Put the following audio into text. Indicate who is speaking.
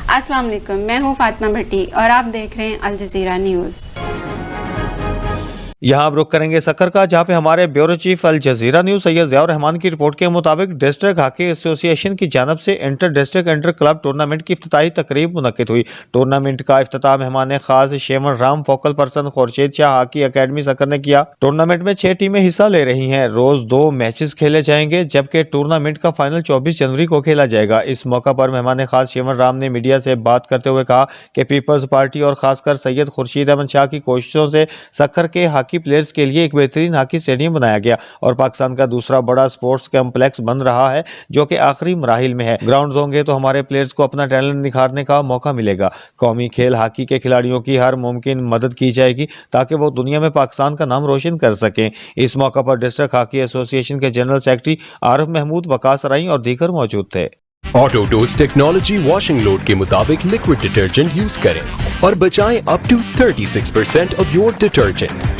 Speaker 1: अस्सलाम वालेकुम, मैं हूँ फातिमा भट्टी और आप देख रहे हैं अल जज़ीरा न्यूज़।
Speaker 2: यहाँ अब रुक करेंगे सक्कर का, जहाँ पे हमारे bureau chief Al Jazeera news Syed Ziaur Rahman की रिपोर्ट के मुताबिक डिस्ट्रिक्ट हॉकी एसोसिएशन की जानब से inter district inter club tournament की इफ्तिताही तकरीब मुनक्किद हुई। टूर्नामेंट का इफ्तिताह मेहमान खास Shewan Ram focal person Khurshid Shah hockey academy Sukkur ने किया। टूर्नामेंट में 6 टीमें हिस्सा ले रही हैं। रोज 2 मैचेस खेले जाएंगे, जबकि टूर्नामेंट का फाइनल 24 जनवरी को खेला जाएगा। इस मौका पर मेहमान खास शेवन राम ने मीडिया से बात करते हुए कहा कि पीपल्स पार्टी और खासकर सैयद खुर्शीद अहमद शाह की कोशिशों से सक्कर के हॉकी प्लेयर्स के लिए एक बेहतरीन हॉकी स्टेडियम बनाया गया और पाकिस्तान का दूसरा बड़ा स्पोर्ट्स कॉम्प्लेक्स बन रहा है, जो कि आखिरी मराहिल में है। ग्राउंड होंगे तो हमारे प्लेयर्स को अपना टैलेंट निखारने का मौका मिलेगा। कौमी खेल हॉकी के खिलाड़ियों की हर मुमकिन मदद की जाएगी ताकि वो दुनिया में पाकिस्तान का नाम रोशन कर सकें। इस मौका पर डिस्ट्रिक्ट हॉकी एसोसिएशन के जनरल सेक्रेटरी आरिफ महमूद, वकास राई और दीगर मौजूद थे।
Speaker 3: ऑटोडोज टेक्नोलॉजी वॉशिंग लोड के मुताबिक लिक्विड डिटर्जेंट यूज करें और बचाएं up to 36% off your detergent.